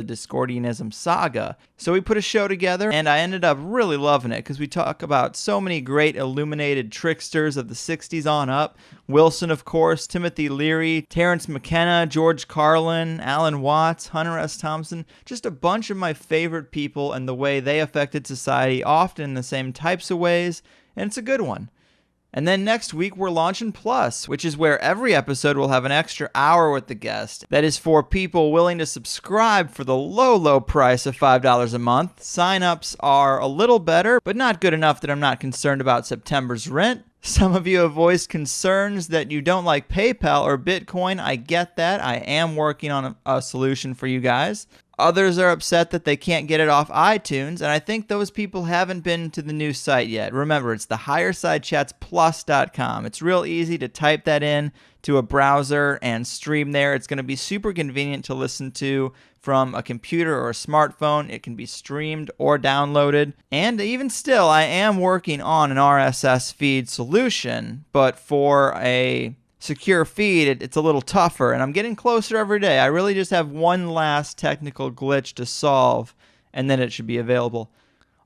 the Discordianism saga. So we put a show together, and I ended up really loving it because we talk about so many great illuminated tricksters of the 60s on up. Wilson, of course, Timothy Leary, Terrence McKenna, George Carlin, Alan Watts, Hunter S. Thompson, just a bunch of my favorite people and the way they affected society, often in the same types of ways, and it's a good one. And then next week, we're launching Plus, which is where every episode will have an extra hour with the guest. That is for people willing to subscribe for the low, low price of $5 a month. Sign-ups are a little better, but not good enough that I'm not concerned about September's rent. Some of you have voiced concerns that you don't like PayPal or Bitcoin. I get that. I am working on a solution for you guys. Others are upset that they can't get it off iTunes, and I think those people haven't been to the new site yet. Remember, it's the HighersideChatsPlus.com. It's real easy to type that in to a browser and stream there. It's going to be super convenient to listen to from a computer or a smartphone. It can be streamed or downloaded. And even still, I am working on an RSS feed solution, but for a secure feed, it's a little tougher, and I'm getting closer every day. I really just have one last technical glitch to solve, and then it should be available.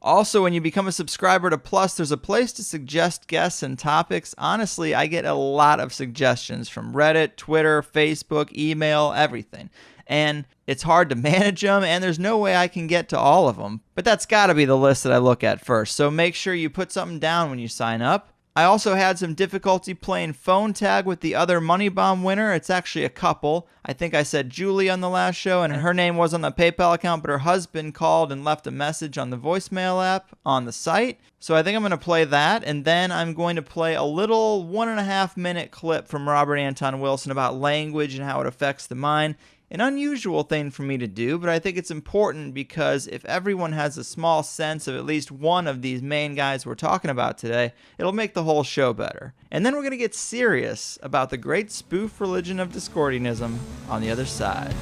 Also, when you become a subscriber to Plus, there's a place to suggest guests and topics. Honestly, I get a lot of suggestions from Reddit, Twitter, Facebook, email, everything. And it's hard to manage them, and there's no way I can get to all of them. But that's got to be the list that I look at first, so make sure you put something down when you sign up. I also had some difficulty playing phone tag with the other Money Bomb winner. It's actually a couple. I think I said Julie on the last show, and her name was on the PayPal account, but her husband called and left a message on the voicemail app on the site. So I think I'm going to play that, and then I'm going to play a little 1.5-minute clip from Robert Anton Wilson about language and how it affects the mind. An unusual thing for me to do, but I think it's important because if everyone has a small sense of at least one of these main guys we're talking about today, it'll make the whole show better. And then we're going to get serious about the great spoof religion of Discordianism on the other side.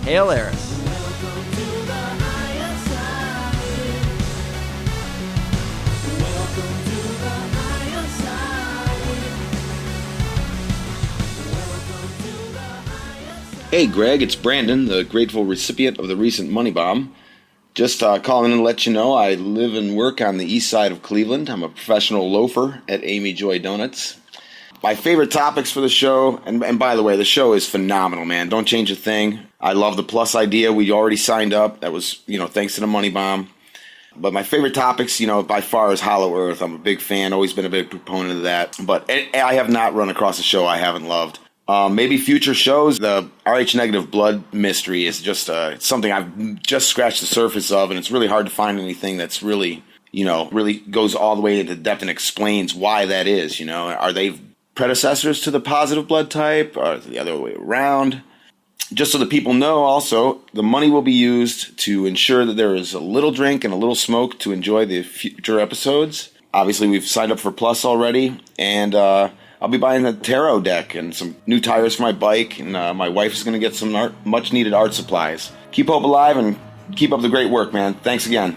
Hail Eris! Hey Greg, it's Brandon, the grateful recipient of the recent money bomb. Just calling in to let you know I live and work on the east side of Cleveland. I'm a professional loafer at Amy Joy Donuts. My favorite topics for the show, and by the way, the show is phenomenal, man. Don't change a thing. I love the Plus idea. We already signed up. That was, thanks to the money bomb. But my favorite topics, by far is Hollow Earth. I'm a big fan, always been a big proponent of that. But I have not run across a show I haven't loved. Maybe future shows. The Rh-negative blood mystery is just it's something I've just scratched the surface of, and it's really hard to find anything that's really, really goes all the way into depth and explains why that is. Are they predecessors to the positive blood type, or the other way around? Just so that people know, also, the money will be used to ensure that there is a little drink and a little smoke to enjoy the future episodes. Obviously, we've signed up for Plus already, and I'll be buying a tarot deck and some new tires for my bike, and my wife is going to get some much-needed art supplies. Keep hope alive and keep up the great work, man. Thanks again.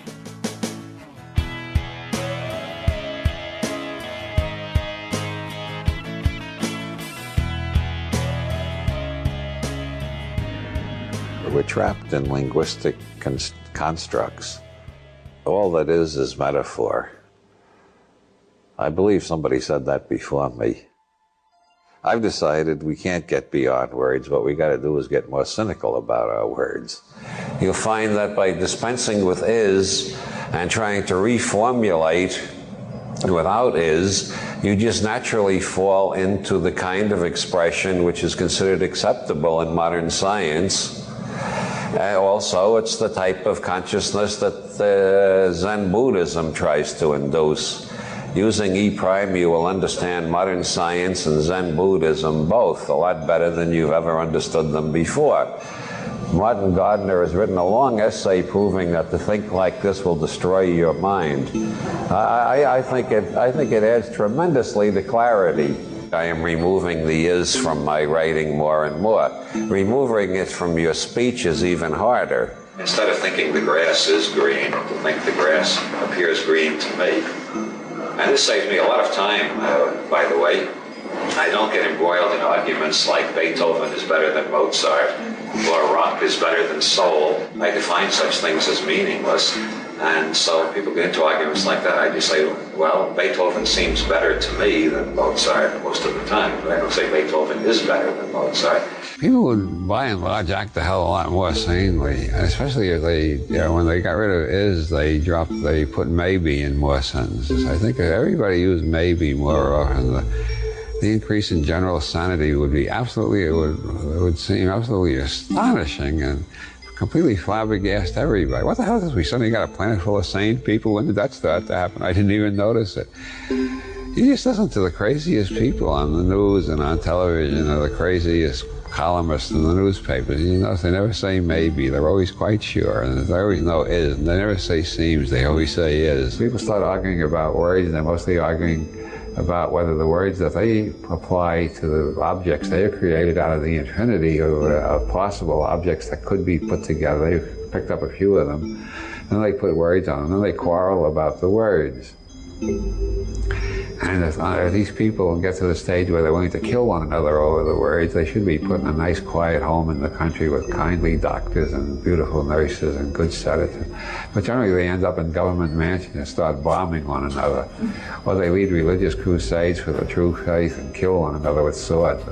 We're trapped in linguistic constructs. All that is metaphor. I believe somebody said that before me. I've decided we can't get beyond words. What we got to do is get more cynical about our words. You'll find that by dispensing with is and trying to reformulate without is, you just naturally fall into the kind of expression which is considered acceptable in modern science. Also, it's the type of consciousness that Zen Buddhism tries to induce. Using E prime, you will understand modern science and Zen Buddhism both a lot better than you've ever understood them before. Martin Gardner has written a long essay proving that to think like this will destroy your mind. I think it adds tremendously to clarity. I am removing the is from my writing more and more. Removing it from your speech is even harder. Instead of thinking the grass is green, to think the grass appears green to me. And this saves me a lot of time, by the way. I don't get embroiled in arguments like Beethoven is better than Mozart. or rock is better than soul. I define such things as meaningless. And so people get into arguments like that. I just say, well, Beethoven seems better to me than Mozart most of the time. But I don't say Beethoven is better than Mozart. People would, by and large, act the hell a lot more sanely, and especially if they, when they got rid of is, they put maybe in more sentences. I think if everybody used maybe more often, the increase in general sanity would be absolutely, it would seem absolutely astonishing and completely flabbergasted everybody. What the hell is we suddenly got a planet full of sane people? When did that start to happen? I didn't even notice it. You just listen to the craziest people on the news and on television, or the craziest columnists in the newspapers. You notice they never say maybe. They're always quite sure, and they always know is. And they never say seems. They always say is. People start arguing about words, and they're mostly arguing about whether the words that they apply to the objects they have created out of the infinity of possible objects that could be put together. They've picked up a few of them, and they put words on them, and they quarrel about the words. And if these people get to the stage where they're willing to kill one another over the words, they should be put in a nice quiet home in the country with kindly doctors and beautiful nurses and good sedatives. But generally they end up in government mansions and start bombing one another. Or they lead religious crusades for the true faith and kill one another with swords,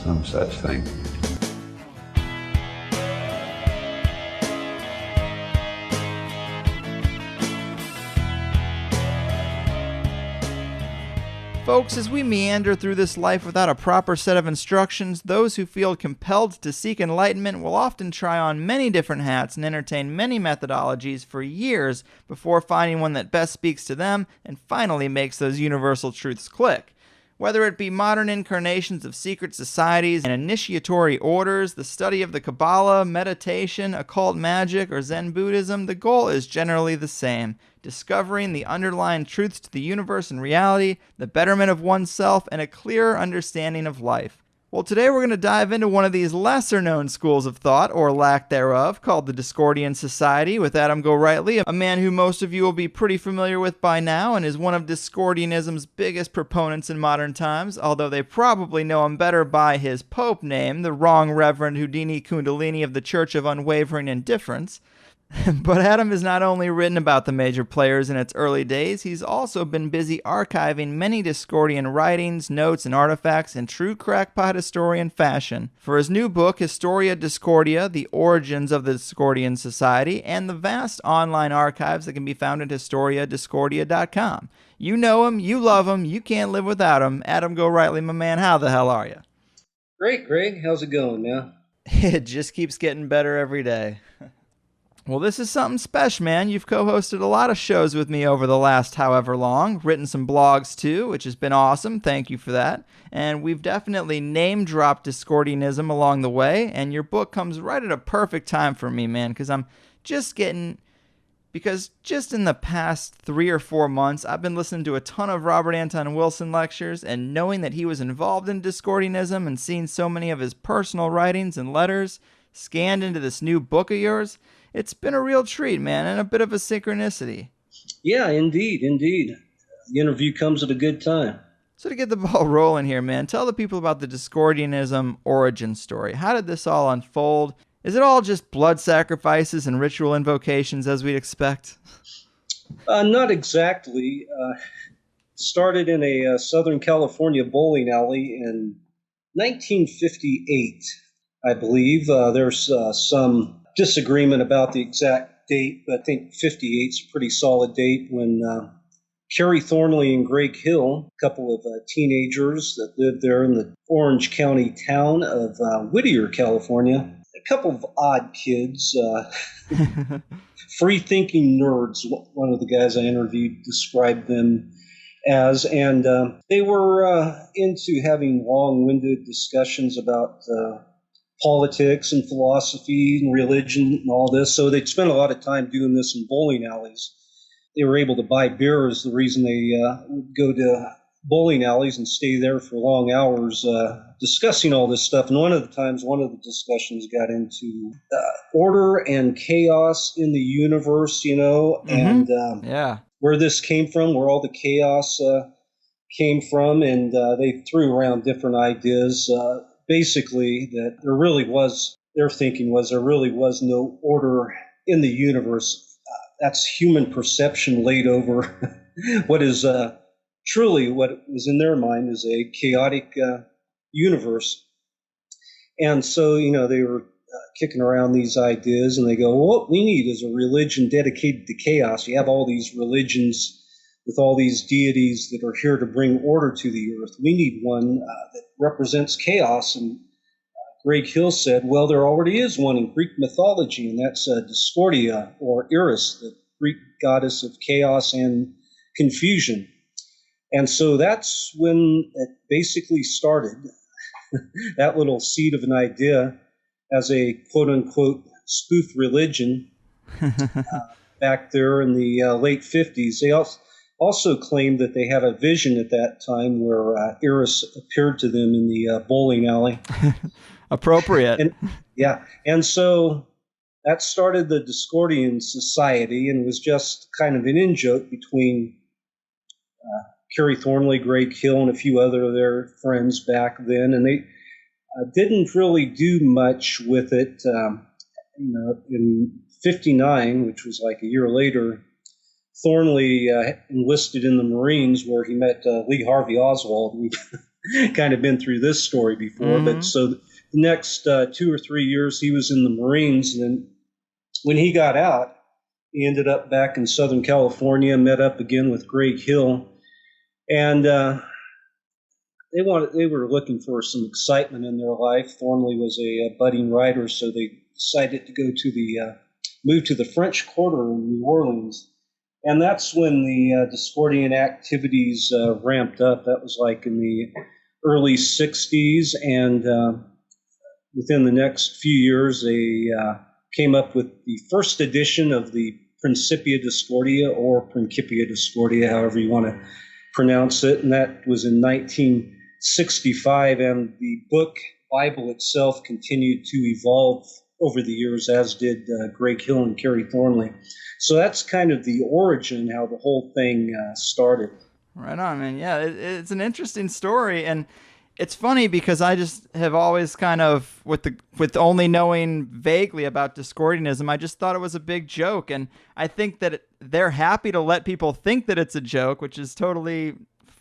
some such thing. Folks, as we meander through this life without a proper set of instructions, those who feel compelled to seek enlightenment will often try on many different hats and entertain many methodologies for years before finding one that best speaks to them and finally makes those universal truths click. Whether it be modern incarnations of secret societies and initiatory orders, the study of the Kabbalah, meditation, occult magic, or Zen Buddhism, the goal is generally the same: discovering the underlying truths to the universe and reality, the betterment of oneself, and a clearer understanding of life. Well, today we're going to dive into one of these lesser-known schools of thought, or lack thereof, called the Discordian Society, with Adam Gorightly, a man who most of you will be pretty familiar with by now and is one of Discordianism's biggest proponents in modern times, although they probably know him better by his Pope name, the Wrong Reverend Houdini Kundalini of the Church of Unwavering Indifference. But Adam has not only written about the major players in its early days, he's also been busy archiving many Discordian writings, notes, and artifacts in true crackpot historian fashion. For his new book, Historia Discordia, The Origins of the Discordian Society, and the vast online archives that can be found at historiadiscordia.com. You know him, you love him, you can't live without him. Adam Gorightly, my man, how the hell are you? Great, Greg. How's it going, man? It just keeps getting better every day. Well, this is something special, man. You've co-hosted a lot of shows with me over the last however long, written some blogs too, which has been awesome. Thank you for that. And we've definitely name-dropped Discordianism along the way, and your book comes right at a perfect time for me, man, because just in the past 3 or 4 months, I've been listening to a ton of Robert Anton Wilson lectures, and knowing that he was involved in Discordianism and seeing so many of his personal writings and letters scanned into this new book of yours, it's been a real treat, man, and a bit of a synchronicity. Yeah, indeed. The interview comes at a good time. So to get the ball rolling here, man, tell the people about the Discordianism origin story. How did this all unfold? Is it all just blood sacrifices and ritual invocations as we'd expect? Not exactly. Started in a Southern California bowling alley in 1958, I believe. There's some disagreement about the exact date, but I think 58 is a pretty solid date, when Kerry Thornley and Greg Hill, a couple of teenagers that lived there in the Orange County town of Whittier, California, a couple of odd kids, free-thinking nerds, one of the guys I interviewed described them as, and they were into having long-winded discussions about politics and philosophy and religion and all this. So they'd spent a lot of time doing this in bowling alleys. They were able to buy beer is the reason they would go to bowling alleys and stay there for long hours discussing all this stuff. And one of the discussions got into order and chaos in the universe, and where this came from, where all the chaos came from. And they threw around different ideas. Basically, that there their thinking was there really was no order in the universe. That's human perception laid over what is truly what was in their mind is a chaotic universe. And so, they were kicking around these ideas, and they go, well, what we need is a religion dedicated to chaos. You have all these religions with all these deities that are here to bring order to the earth. We need one that represents chaos. And Greg Hill said, well, there already is one in Greek mythology, and that's Discordia, or Eris, the Greek goddess of chaos and confusion. And so that's when it basically started, that little seed of an idea as a quote-unquote spoof religion back there in the late 50s. They also claimed that they had a vision at that time where Eris appeared to them in the bowling alley. Appropriate. And so that started the Discordian Society, and was just kind of an in-joke between Kerry Thornley, Greg Hill, and a few other of their friends back then, and they didn't really do much with it. In '59, which was like a year later, Thornley enlisted in the Marines, where he met Lee Harvey Oswald. We've kind of been through this story before, but so the next 2 or 3 years he was in the Marines, and then when he got out, he ended up back in Southern California, met up again with Greg Hill, and they were looking for some excitement in their life. Thornley was a budding writer, so they decided to go to move to the French Quarter in New Orleans. And that's when the Discordian activities ramped up. That was like in the early 60s. And within the next few years, they came up with the first edition of the Principia Discordia, or Principia Discordia, however you want to pronounce it. And that was in 1965. And the book Bible itself continued to evolve over the years, as did Greg Hill and Kerry Thornley. So that's kind of the origin, how the whole thing started. Right on, man. Yeah, it's an interesting story, and it's funny because I just have always kind of, with only knowing vaguely about Discordianism, I just thought it was a big joke, and I think that they're happy to let people think that it's a joke, which is totally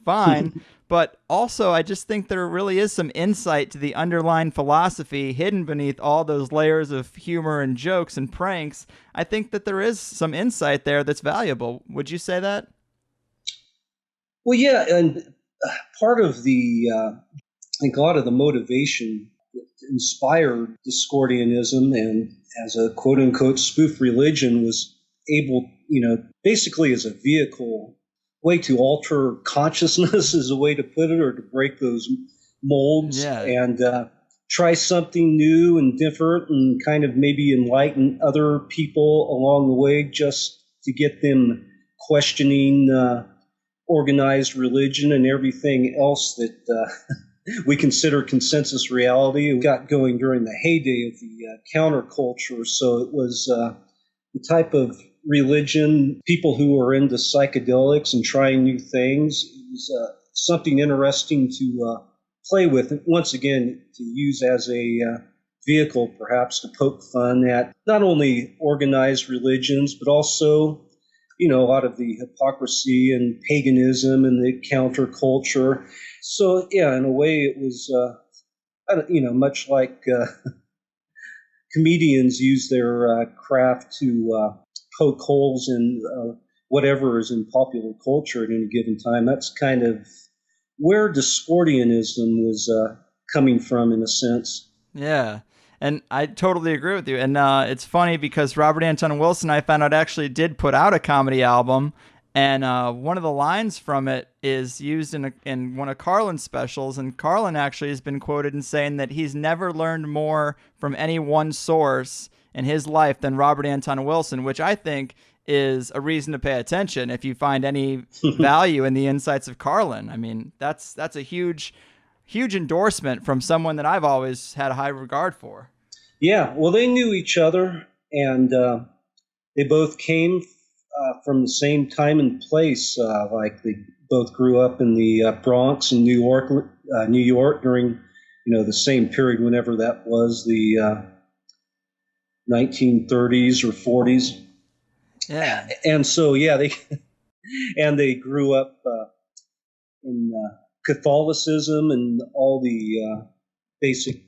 fine. But also, I just think there really is some insight to the underlying philosophy hidden beneath all those layers of humor and jokes and pranks. I think that there is some insight there that's valuable. Would you say that? Well, yeah, and part of I think a lot of the motivation that inspired Discordianism and as a quote-unquote spoof religion was able, basically as a vehicle, way to alter consciousness is a way to put it, or to break those molds, and try something new and different, and kind of maybe enlighten other people along the way, just to get them questioning organized religion and everything else that we consider consensus reality. We got going during the heyday of the counterculture, so it was the type of religion, people who were into psychedelics and trying new things. It was something interesting to play with, and once again, to use as a vehicle perhaps to poke fun at not only organized religions, but also, a lot of the hypocrisy and paganism and the counterculture. So, yeah, in a way it was, much like comedians use their craft to poke holes in whatever is in popular culture at any given time. That's kind of where Discordianism was coming from, in a sense. Yeah, and I totally agree with you. And it's funny because Robert Anton Wilson, I found out, actually did put out a comedy album, and one of the lines from it is used in one of Carlin's specials, and Carlin actually has been quoted in saying that he's never learned more from any one source in his life than Robert Anton Wilson, which I think is a reason to pay attention if you find any value in the insights of Carlin. I mean, that's a huge endorsement from someone that I've always had a high regard for. Yeah, well, they knew each other, and they both came from the same time and place. Like they both grew up in the Bronx in New York during the same period, whenever that was, the 1930s or 40s. Yeah. And so, yeah, they grew up in Catholicism and all the basic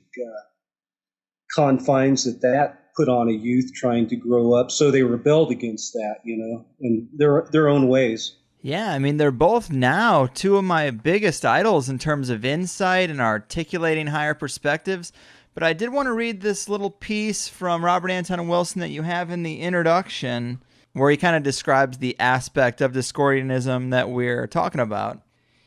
confines that put on a youth trying to grow up. So they rebelled against that, in their own ways. Yeah, I mean, they're both now two of my biggest idols in terms of insight and articulating higher perspectives. But I did want to read this little piece from Robert Anton Wilson that you have in the introduction, where he kind of describes the aspect of Discordianism that we're talking about.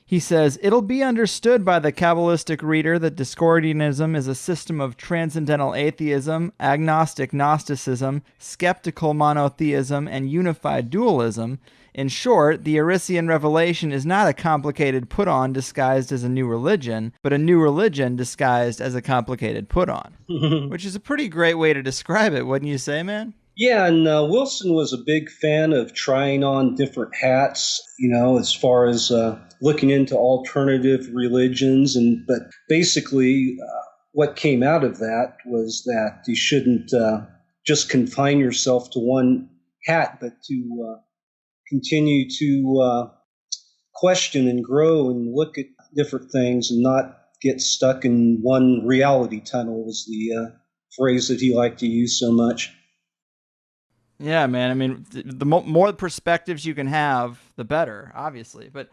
He says, "It'll be understood by the Kabbalistic reader that Discordianism is a system of transcendental atheism, agnostic Gnosticism, skeptical monotheism, and unified dualism. In short, the Arisian revelation is not a complicated put-on disguised as a new religion, but a new religion disguised as a complicated put-on." Which is a pretty great way to describe it, wouldn't you say, man? Yeah, and Wilson was a big fan of trying on different hats, as far as looking into alternative religions. But basically, what came out of that was that you shouldn't just confine yourself to one hat, but to continue to question and grow and look at different things and not get stuck in one reality tunnel, was the phrase that he liked to use so much. Yeah, man. I mean, the more perspectives you can have, the better, obviously. But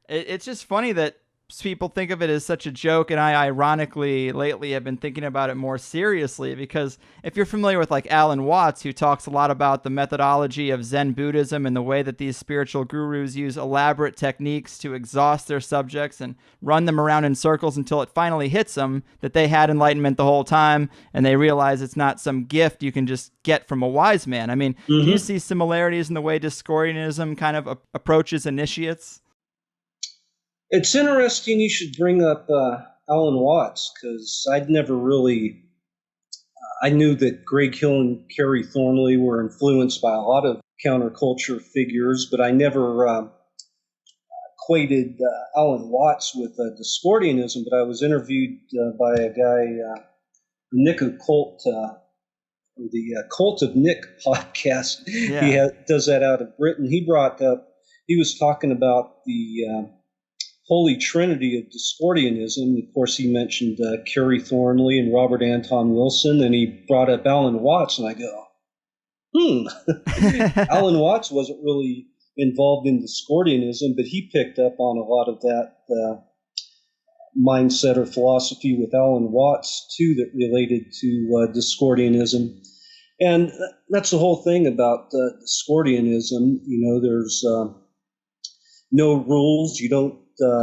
it's just funny that people think of it as such a joke, and I ironically lately have been thinking about it more seriously, because if you're familiar with like Alan Watts, who talks a lot about the methodology of Zen Buddhism and the way that these spiritual gurus use elaborate techniques to exhaust their subjects and run them around in circles until it finally hits them that they had enlightenment the whole time, and they realize it's not some gift you can just get from a wise man. I mean, do you see similarities in the way Discordianism kind of approaches initiates? It's interesting you should bring up Alan Watts, because I knew that Greg Hill and Kerry Thornley were influenced by a lot of counterculture figures, but I never equated Alan Watts with Discordianism. But I was interviewed by a guy, Nick Occult, the Cult of Nick podcast. Yeah. He does that out of Britain. He was talking about the Holy Trinity of Discordianism. Of course, he mentioned Kerry Thornley and Robert Anton Wilson, and he brought up Alan Watts, and I go, Alan Watts wasn't really involved in Discordianism, but he picked up on a lot of that mindset or philosophy with Alan Watts, too, that related to Discordianism. And that's the whole thing about Discordianism. There's no rules. You don't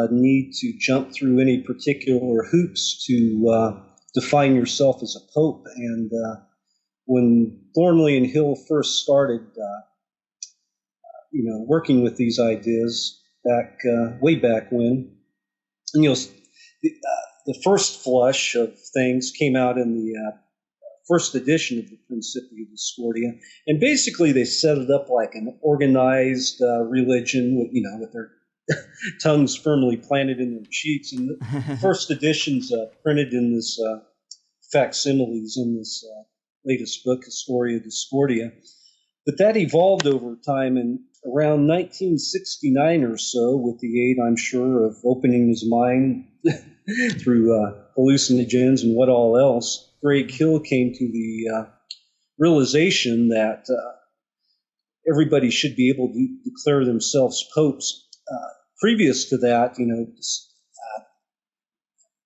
need to jump through any particular hoops to define yourself as a pope. And when Thornley and Hill first started, working with these ideas way back when, and the first flush of things came out in the first edition of the Principia Discordia, and basically they set it up like an organized religion, with their tongues firmly planted in their cheeks. And the first edition's printed in this facsimiles in this latest book, Historia Discordia. But that evolved over time, and around 1969 or so, with the aid, I'm sure, of opening his mind through hallucinogens and what all else, Greg Hill came to the realization that everybody should be able to declare themselves popes. Previous to that,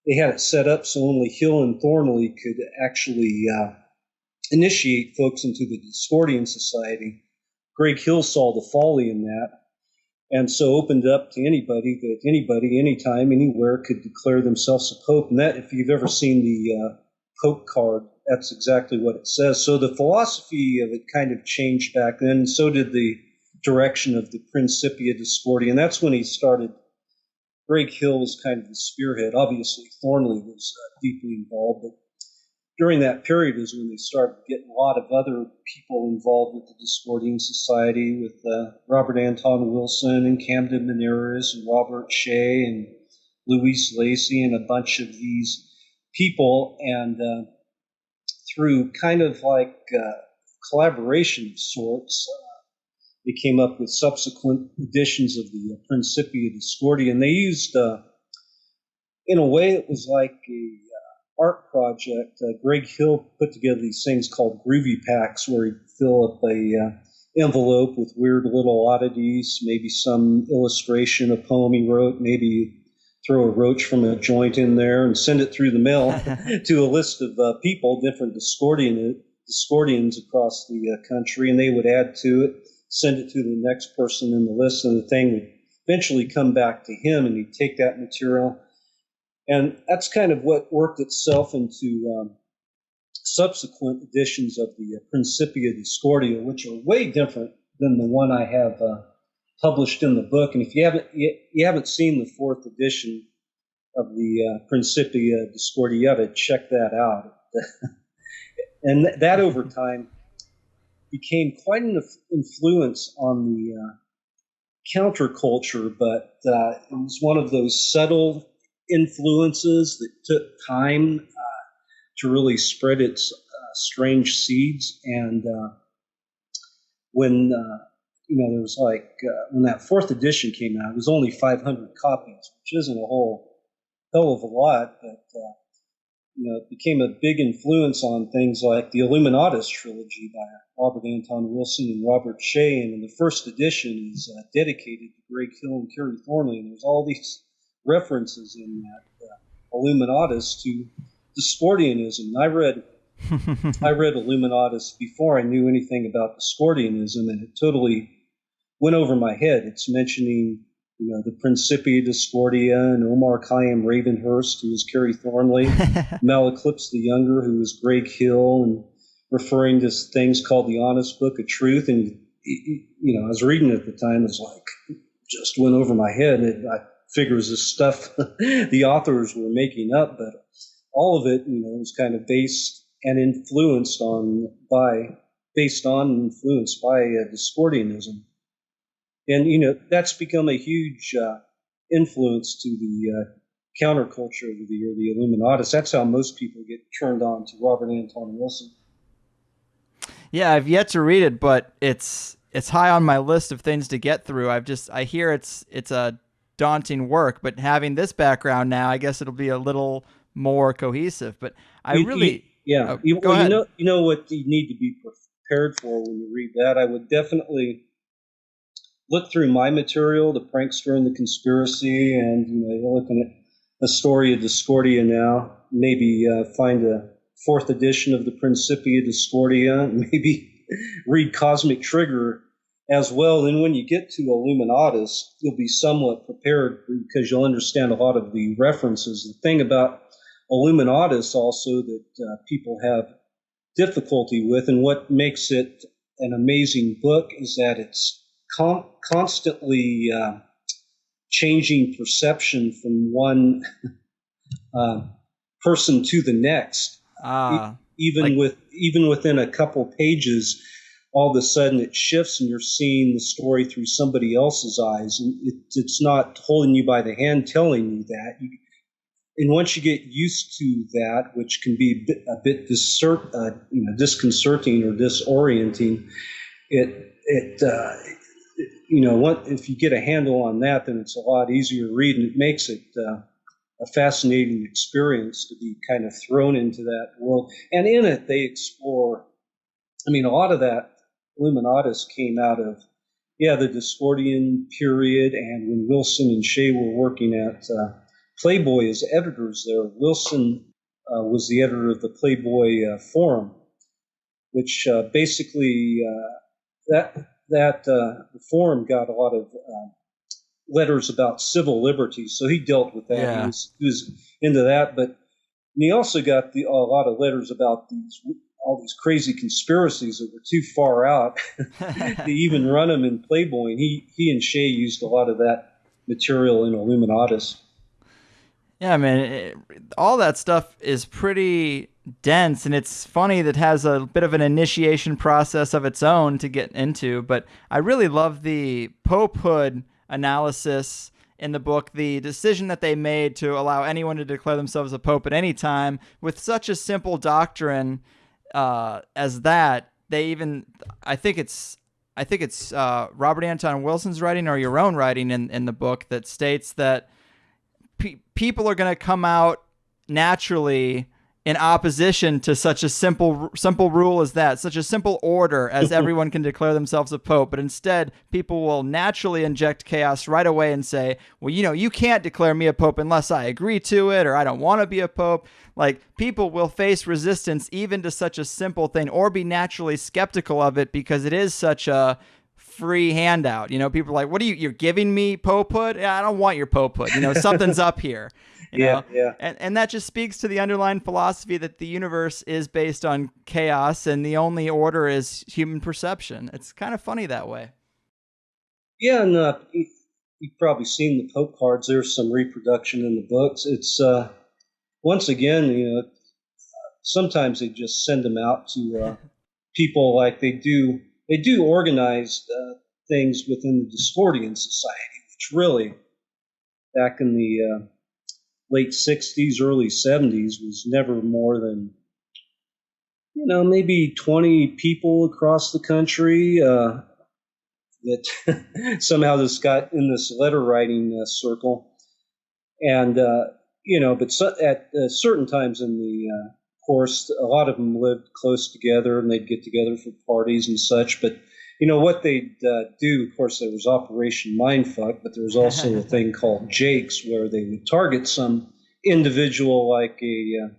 they had it set up so only Hill and Thornley could actually initiate folks into the Discordian Society. Greg Hill saw the folly in that, and so opened it up to anybody, that anybody, anytime, anywhere could declare themselves a pope. And that, if you've ever seen the Pope card, that's exactly what it says. So the philosophy of it kind of changed back then. So did the direction of the Principia Discordia, and that's when he started. Greg Hill was kind of the spearhead. Obviously, Thornley was deeply involved, but during that period is when they started getting a lot of other people involved with the Discordian Society, with Robert Anton Wilson and Camden Menieres and Robert Shea and Louis Lacey and a bunch of these people. And through kind of like collaboration of sorts. They came up with subsequent editions of the Principia Discordia, and they used, in a way, it was like a art project. Greg Hill put together these things called groovy packs, where he'd fill up a envelope with weird little oddities, maybe some illustration, a poem he wrote, maybe throw a roach from a joint in there and send it through the mail to a list of people, different Discordians across the country, and they would add to it, send it to the next person in the list, and the thing would eventually come back to him, and he'd take that material. And that's kind of what worked itself into subsequent editions of the Principia Discordia, which are way different than the one I have published in the book. And if you haven't seen the fourth edition of the Principia Discordia, you ought to check that out. And that over time became quite an influence on the counterculture, but it was one of those subtle influences that took time to really spread its strange seeds. And when there was when that fourth edition came out, it was only 500 copies, which isn't a whole hell of a lot, but it became a big influence on things like the Illuminatus trilogy by Robert Anton Wilson and Robert Shea. And in the first edition is dedicated to Greg Hill and Kerry Thornley, and there's all these references in that Illuminatus to Discordianism. I read Illuminatus before I knew anything about Discordianism, and it totally went over my head. It's mentioning the Principia Discordia and Omar Khayyam Ravenhurst, who was Kerry Thornley, Malaclips the Younger, who was Greg Hill, and referring to things called the Honest Book of Truth. And I was reading it at the time. It was just went over my head. I figures this stuff the authors were making up, but all of it, was kind of based and influenced by Discordianism. And, that's become a huge influence to the counterculture of the Illuminatus. That's how most people get turned on to Robert Anton Wilson. Yeah, I've yet to read it, but it's high on my list of things to get through. I hear it's a daunting work, but having this background now, I guess it'll be a little more cohesive. But go ahead. You know what you need to be prepared for when you read that. I would definitely look through my material, The Prankster and the Conspiracy, and you're looking at the story of Discordia now. Maybe find a fourth edition of the Principia Discordia, and maybe read Cosmic Trigger as well. And when you get to Illuminatus, you'll be somewhat prepared because you'll understand a lot of the references. The thing about Illuminatus also that people have difficulty with, and what makes it an amazing book, is that it's constantly changing perception from one person to the next. Even within a couple pages, all of a sudden it shifts and you're seeing the story through somebody else's eyes. And it's not holding you by the hand telling you that. And once you get used to that, which can be a bit disconcerting or disorienting, if you get a handle on that, then it's a lot easier to read, and it makes it a fascinating experience to be kind of thrown into that world. And in it, they explore, a lot of that Illuminatus came out of, the Discordian period, and when Wilson and Shea were working at Playboy as editors there, Wilson was the editor of the Playboy Forum, which basically the forum got a lot of letters about civil liberties, so he dealt with that. Yeah. He was into that, but he also got a lot of letters about all these crazy conspiracies that were too far out to even run them in Playboy. And he and Shea used a lot of that material in Illuminatus. Yeah, man, all that stuff is pretty dense, and it's funny that it has a bit of an initiation process of its own to get into, but I really love the popehood analysis in the book, the decision that they made to allow anyone to declare themselves a pope at any time with such a simple doctrine as that I think it's Robert Anton Wilson's writing or your own writing in the book that states that people are going to come out naturally in opposition to such a simple rule as that, such a simple order as everyone can declare themselves a pope. But instead, people will naturally inject chaos right away and say, well, you can't declare me a pope unless I agree to it, or I don't want to be a pope. Like, people will face resistance even to such a simple thing, or be naturally skeptical of it because it is such a free handout. People are like, you're giving me popehood? Yeah, I don't want your popehood. Something's up here. Yeah. And that just speaks to the underlying philosophy that the universe is based on chaos and the only order is human perception. It's kind of funny that way. Yeah, and you've probably seen the Pope cards. There's some reproduction in the books. It's once again, sometimes they just send them out to people like they do. They do organized things within the Discordian Society, which really, back in the late 60s, early 70s, was never more than, maybe 20 people across the country that somehow this got in this letter writing circle. And, but at certain times in the course, a lot of them lived close together and they'd get together for parties and such. But, what they'd do, of course, there was Operation Mindfuck, but there was also a thing called Jakes where they would target some individual like a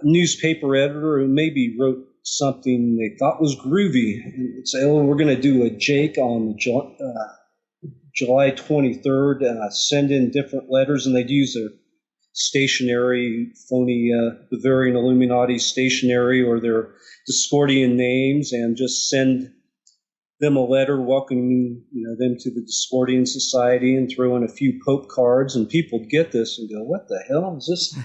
newspaper editor who maybe wrote something they thought was groovy and say, oh, we're going to do a Jake on July 23rd, send in different letters, and they'd use their stationery, phony Bavarian Illuminati stationery or their Discordian names and just send them a letter welcoming them to the Discordian Society and throw in a few Pope cards, and people would get this and go, what the hell is this?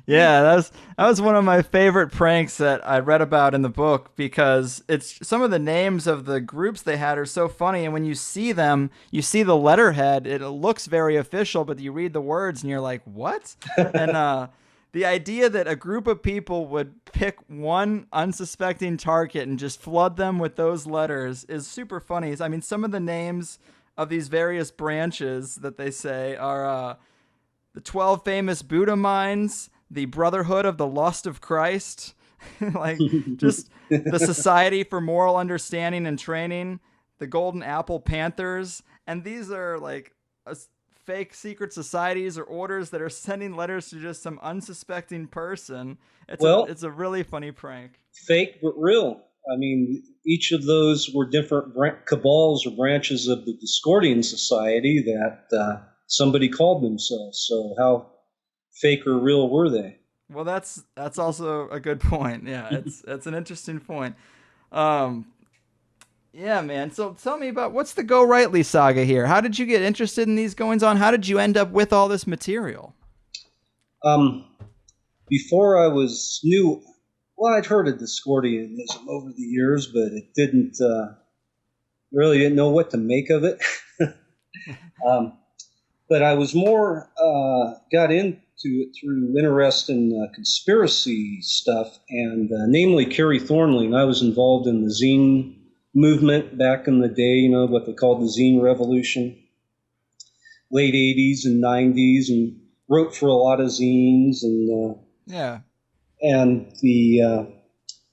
Yeah, that was one of my favorite pranks that I read about in the book because it's some of the names of the groups they had are so funny, and when you see them, you see the letterhead, it looks very official, but you read the words and you're like, what? And the idea that a group of people would pick one unsuspecting target and just flood them with those letters is super funny. I mean, some of the names of these various branches that they say are the 12 famous Buddha mines, the Brotherhood of the Lost of Christ, like just the Society for Moral Understanding and Training, the Golden Apple Panthers. And these are like fake secret societies or orders that are sending letters to just some unsuspecting person. It's a really funny prank. Fake but real. I mean, each of those were different cabals or branches of the Discordian Society that somebody called themselves. So how fake or real were they? Well, that's also a good point. Yeah, it's an interesting point. Yeah, man. So tell me about what's the Gorightly saga here? How did you get interested in these goings on? How did you end up with all this material? Before I was new, I'd heard of Discordianism over the years, but it really didn't know what to make of it. But I was more got into it through interest in conspiracy stuff, and namely Kerry Thornley. And I was involved in the zine movement back in the day, what they called the zine revolution, late 80s and 90s, and wrote for a lot of zines. And and the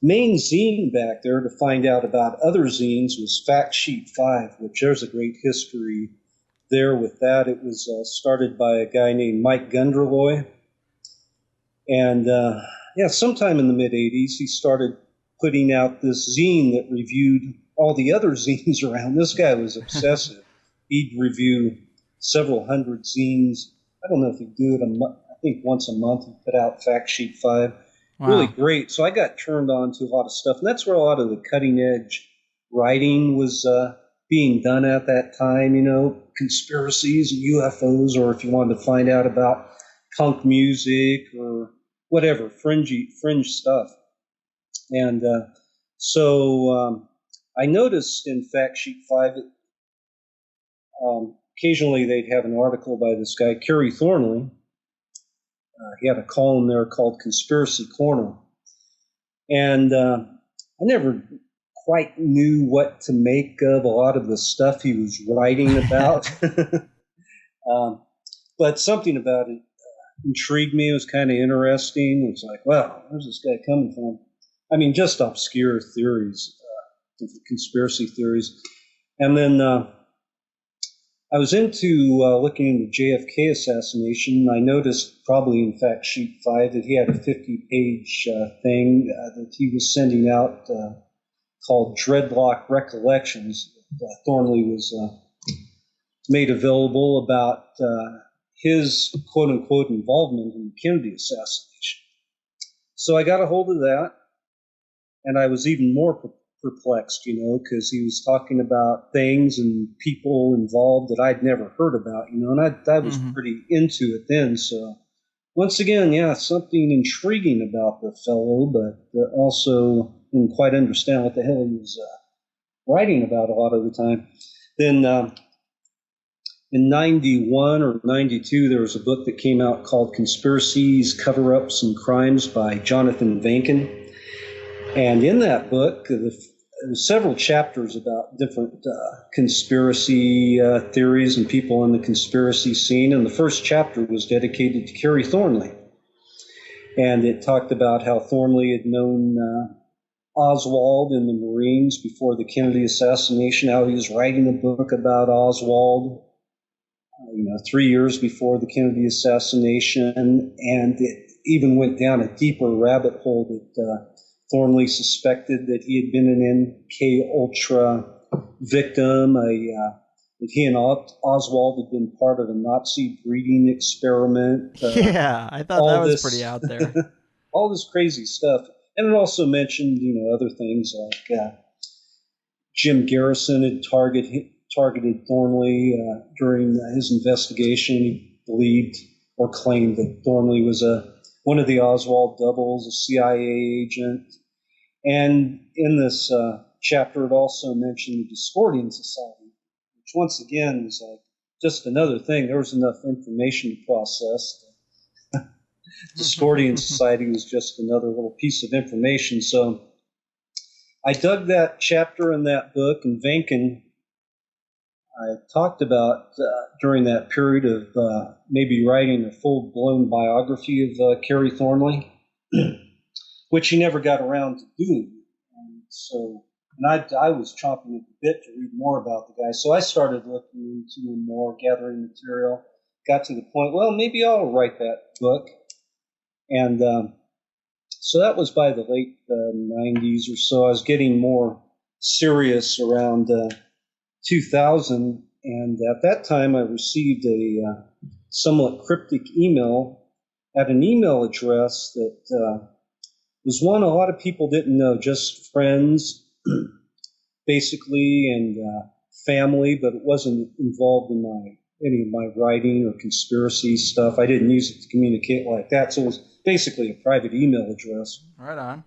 main zine back there to find out about other zines was Fact Sheet 5, which there's a great history there with that. It was started by a guy named Mike Gunderloy. And sometime in the mid-'80s, he started putting out this zine that reviewed all the other zines around. This guy was obsessive. He'd review several hundred zines. I don't know if he'd do it I think once a month he'd put out Fact Sheet 5. Wow. Really great. So I got turned on to a lot of stuff. And that's where a lot of the cutting-edge writing was being done at that time, conspiracies and UFOs, or if you wanted to find out about punk music or whatever, fringe stuff. And so I noticed in Fact Sheet 5 occasionally they'd have an article by this guy, Kerry Thornley. He had a column there called Conspiracy Corner. And I never quite knew what to make of a lot of the stuff he was writing about. But something about it intrigued me. It was kind of interesting. It was like, wow, where's this guy coming from? I mean, just obscure theories, different conspiracy theories. And then I was into looking into JFK assassination. I noticed, probably in fact sheet 5, that he had a 50-page thing that he was sending out called Dreadlock Recollections. Thornley was made available about his quote-unquote involvement in the Kennedy assassination. So I got a hold of that, and I was even more perplexed, because he was talking about things and people involved that I'd never heard about, and I was pretty into it then. So once again, yeah, something intriguing about the fellow, but also didn't quite understand what the hell he was writing about a lot of the time. Then in 91 or 92, there was a book that came out called Conspiracies, Cover-Ups, and Crimes by Jonathan Vankin. And in that book, there were several chapters about different conspiracy theories and people in the conspiracy scene. And the first chapter was dedicated to Kerry Thornley. And it talked about how Thornley had known Oswald in the Marines before the Kennedy assassination, how he was writing a book about Oswald, 3 years before the Kennedy assassination. And it even went down a deeper rabbit hole that Thornley suspected that he had been an MK-Ultra victim, that he and Oswald had been part of a Nazi breeding experiment. Yeah, I thought that was pretty out there. All this crazy stuff. And it also mentioned, other things like Jim Garrison had targeted Thornley during his investigation. He believed or claimed that Thornley was one of the Oswald doubles, a CIA agent. And in this chapter, it also mentioned the Discordian Society, which once again is like just another thing. There was enough information to process. Discordian Society was just another little piece of information. So I dug that chapter in that book, and Vankin, I talked about during that period of maybe writing a full-blown biography of Kerry Thornley, which he never got around to doing. And I was chomping at the bit to read more about the guy. So I started looking into him more, gathering material, got to the point, well, maybe I'll write that book. And so that was by the late 90s or so. I was getting more serious around 2000, and at that time I received a somewhat cryptic email at an email address that was one a lot of people didn't know, just friends, basically, and family, but it wasn't involved in any of my writing or conspiracy stuff. I didn't use it to communicate like that, so it was basically a private email address. Right on.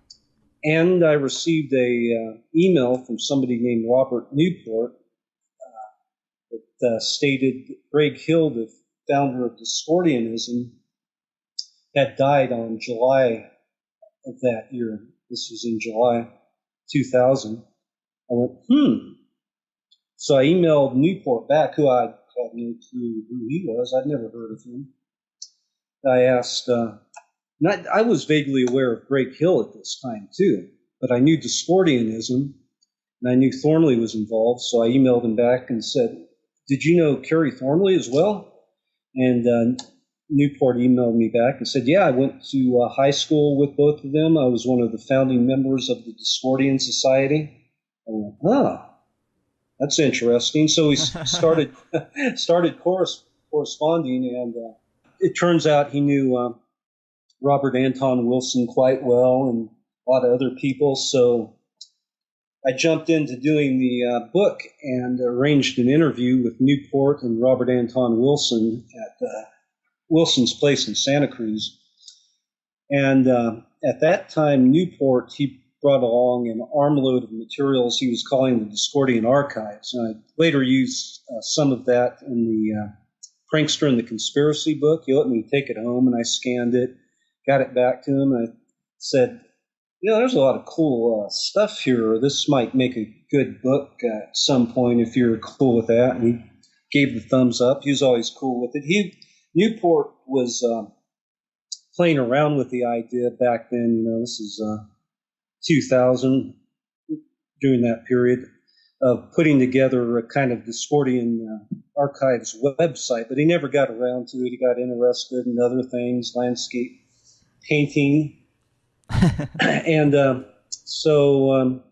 And I received a email from somebody named Robert Newport that stated that Greg Hill, the founder of Discordianism, had died on July of that year. This was in July 2000. I went, So I emailed Newport back, who I had no clue who he was. I'd never heard of him. I asked, I was vaguely aware of Greg Hill at this time too, but I knew Discordianism, and I knew Thornley was involved, so I emailed him back and said, did you know Kerry Thornley as well? And Newport emailed me back and said, yeah, I went to high school with both of them. I was one of the founding members of the Discordian Society. I went, that's interesting. So we started corresponding, and it turns out he knew Robert Anton Wilson quite well and a lot of other people. So I jumped into doing the book and arranged an interview with Newport and Robert Anton Wilson at Wilson's place in Santa Cruz. And at that time, Newport, he brought along an armload of materials he was calling the Discordian Archives. And I later used some of that in the Prankster and the Conspiracy book. He let me take it home, and I scanned it, got it back to him. I said, There's a lot of cool stuff here. This might make a good book at some point if you're cool with that. And he gave the thumbs up. He was always cool with it. Newport was playing around with the idea back then. This is 2000, during that period, of putting together a kind of Discordian archives website, but he never got around to it. He got interested in other things, landscape painting. And so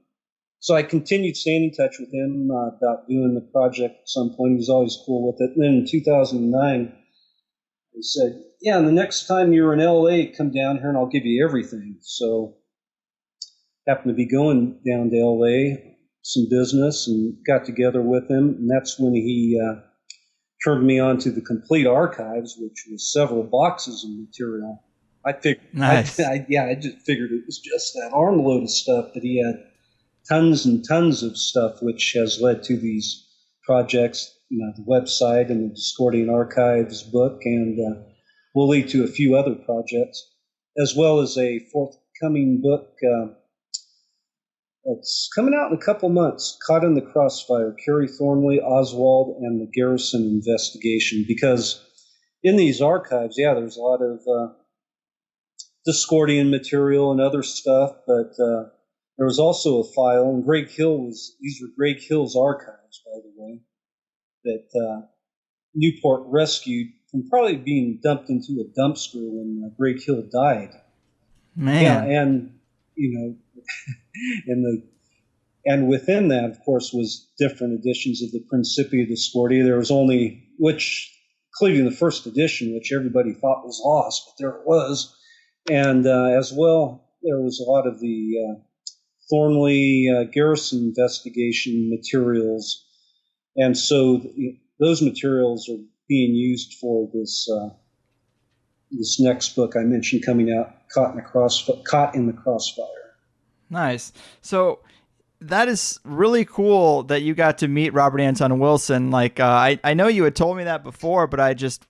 I continued staying in touch with him about doing the project at some point. He was always cool with it. And then in 2009, he said, yeah, and the next time you're in LA, come down here and I'll give you everything. So happened to be going down to LA, some business, and got together with him. And that's when he turned me on to the complete archives, which was several boxes of material. I Nice. I just figured it was just that armload of stuff, but he had tons and tons of stuff, which has led to these projects, the website and the Discordian Archives book, and will lead to a few other projects, as well as a forthcoming book. It's coming out in a couple months, Caught in the Crossfire, Kerry Thornley, Oswald, and the Garrison Investigation, because in these archives, there's a lot of Discordian material and other stuff, but there was also a file, and these were Greg Hill's archives, by the way, that Newport rescued from probably being dumped into a dumpster when Greg Hill died. Man. Yeah, and, and within that, of course, was different editions of the Principia Discordia. There was only, including the first edition, which everybody thought was lost, but there it was. And as well, there was a lot of the Thornley Garrison investigation materials. And so those materials are being used for this next book I mentioned coming out, Caught in the Crossfire. Nice. So that is really cool that you got to meet Robert Anton Wilson. Like, I know you had told me that before, but I just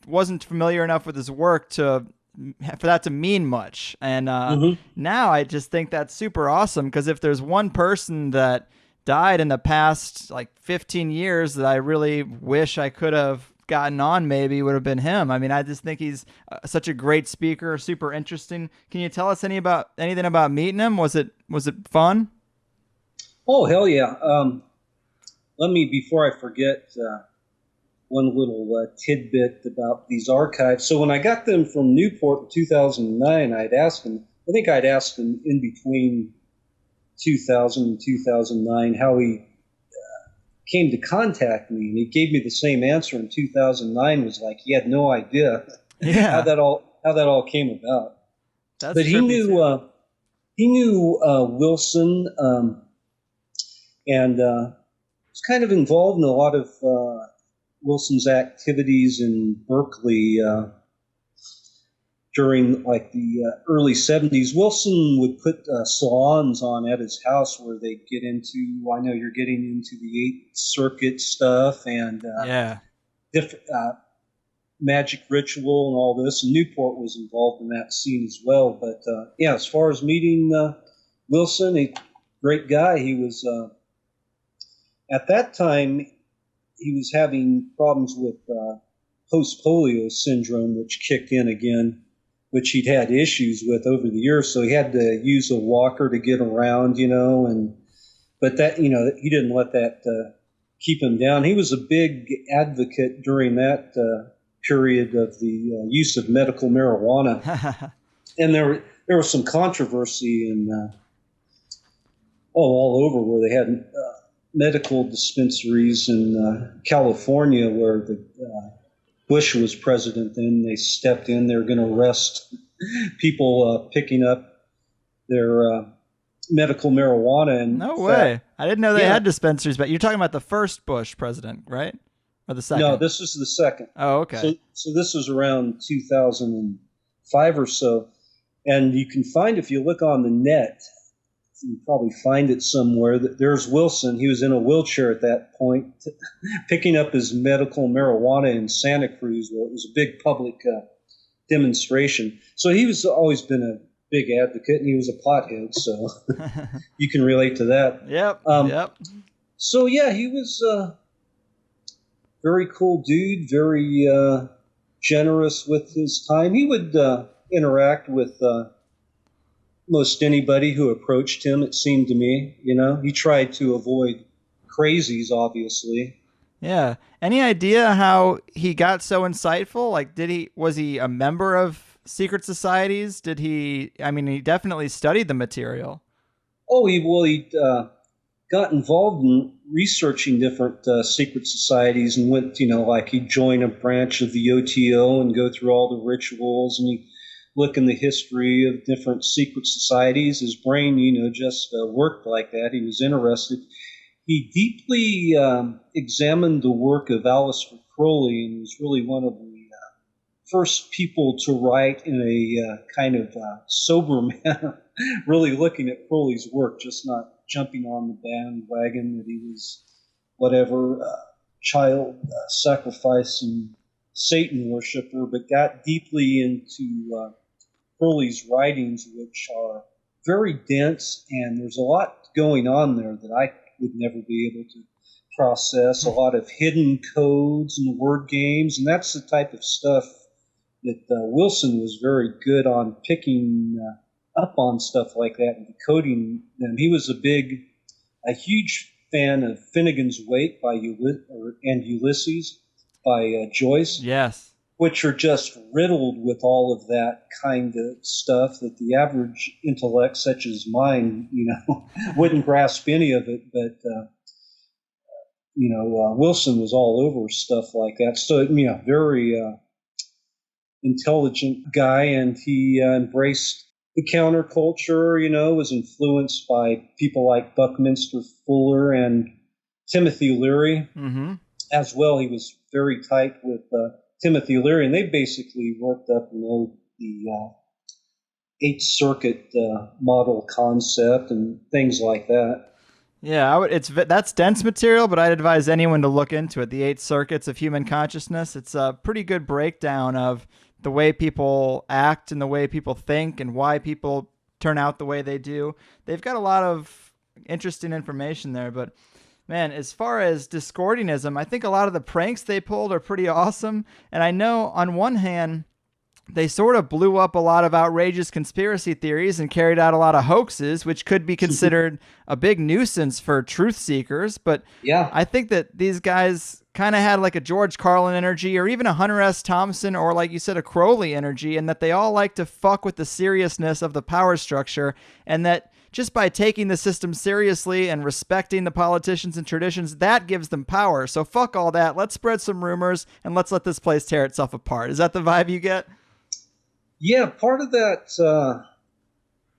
wasn't familiar enough with his work for that to mean much. And now I just think that's super awesome, because if there's one person that died in the past like 15 years that I really wish I could have gotten on, maybe would have been him. I mean, I just think he's such a great speaker, super interesting. Can you tell us anything about meeting him? Was it fun? Oh, hell yeah. Let me, before I forget, one little tidbit about these archives. So when I got them from Newport in 2009, I'd asked him in between 2000 and 2009 how he came to contact me, and he gave me the same answer in 2009. Was like he had no idea how that all came about. But he knew Wilson, and was kind of involved in a lot of Wilson's activities in Berkeley during like the early 70s. Wilson would put salons on at his house where they get into, I know you're getting into the Eighth Circuit stuff and different magic ritual and all this. And Newport was involved in that scene as well. But as far as meeting Wilson, a great guy. He was, at that time, he was having problems with post-polio syndrome, which kicked in again, which he'd had issues with over the years. So he had to use a walker to get around, but that, he didn't let that keep him down. He was a big advocate during that period of the use of medical marijuana. And there was some controversy in all over where they had medical dispensaries in California where the Bush was president. Then they stepped in. They were going to arrest people picking up their medical marijuana. And no way! I didn't know they had dispensaries. But you're talking about the first Bush president, right? Or the second? No, this is the second. Oh, okay. So this was around 2005 or so, and you can find, if you look on the net, you probably find it somewhere, that there's Wilson. He was in a wheelchair at that point, picking up his medical marijuana in Santa Cruz, where it was a big public demonstration. So he was always been a big advocate, and he was a pothead, so you can relate to that. Yep. So yeah, he was a very cool dude, very generous with his time. He would interact with most anybody who approached him, it seemed to me. He tried to avoid crazies, obviously. Yeah. Any idea how he got so insightful? Like, was he a member of secret societies? He definitely studied the material. Oh, he got involved in researching different secret societies and went, like he'd join a branch of the OTO and go through all the rituals, and he'd look in the history of different secret societies. His brain, just worked like that. He was interested. He deeply examined the work of Aleister Crowley, and was really one of the first people to write in a kind of sober manner, really looking at Crowley's work, just not jumping on the bandwagon that he was whatever child sacrificing Satan worshiper, but got deeply into Crowley's writings, which are very dense, and there's a lot going on there that I would never be able to process. A lot of hidden codes and word games, and that's the type of stuff that Wilson was very good on picking up on, stuff like that and decoding them. He was a huge fan of Finnegan's Wake and Ulysses by Joyce. Yes. Which are just riddled with all of that kind of stuff that the average intellect, such as mine, wouldn't grasp any of it. But, Wilson was all over stuff like that. So, very intelligent guy, and he embraced the counterculture, was influenced by people like Buckminster Fuller and Timothy Leary as well. He was very tight with Timothy Leary, and they basically worked up, the Eighth Circuit model concept and things like that. Yeah, that's dense material, but I'd advise anyone to look into it. The 8 circuits of human consciousness. It's a pretty good breakdown of the way people act and the way people think and why people turn out the way they do. They've got a lot of interesting information there, but man, as far as Discordianism, I think a lot of the pranks they pulled are pretty awesome. And I know on one hand, they sort of blew up a lot of outrageous conspiracy theories and carried out a lot of hoaxes, which could be considered a big nuisance for truth seekers. But yeah, I think that these guys kind of had like a George Carlin energy, or even a Hunter S. Thompson, or like you said, a Crowley energy, and that they all like to fuck with the seriousness of the power structure, and that just by taking the system seriously and respecting the politicians and traditions, that gives them power. So fuck all that. Let's spread some rumors and let's let this place tear itself apart. Is that the vibe you get? Yeah, part of that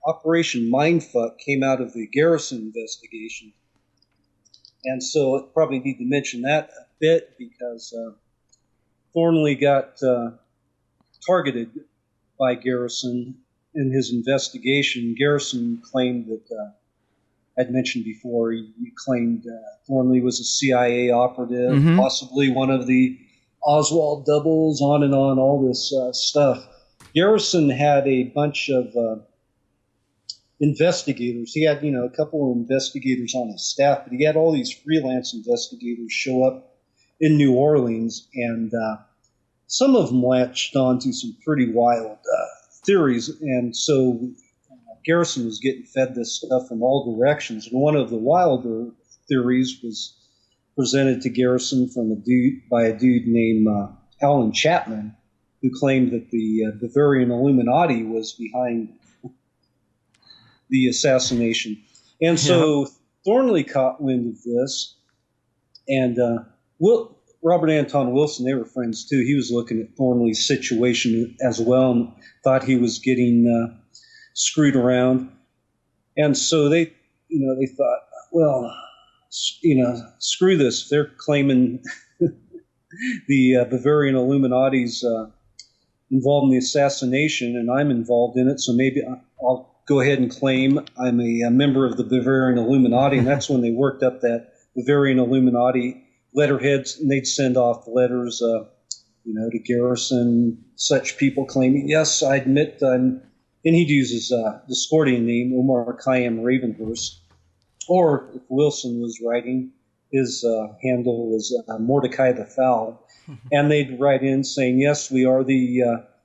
Operation Mindfuck came out of the Garrison investigation. And so I probably need to mention that a bit, because Thornley got targeted by Garrison in his investigation. Garrison claimed that, I'd mentioned before, he claimed Thornley was a CIA operative, possibly one of the Oswald doubles, on and on, all this stuff. Garrison had a bunch of investigators. He had, a couple of investigators on his staff, but he had all these freelance investigators show up in New Orleans, and some of them latched onto some pretty wild theories. And so Garrison was getting fed this stuff from all directions. And one of the wilder theories was presented to Garrison by a dude named Alan Chapman, who claimed that the Bavarian Illuminati was behind the assassination. And so Thornley caught wind of this, and Robert Anton Wilson, they were friends too. He was looking at Thornley's situation as well and thought he was getting screwed around. And so they thought, well, screw this. They're claiming the Bavarian Illuminati's involved in the assassination, and I'm involved in it, so maybe I'll go ahead and claim I'm a member of the Bavarian Illuminati. And that's when they worked up that Bavarian Illuminati letterheads, and they'd send off letters, to Garrison, such people claiming, yes, I admit I'm and he'd use his Discordian name, Omar Khayyam Ravenhurst. Or if Wilson was writing, his handle was Mordecai the Foul. And they'd write in saying, yes, we are the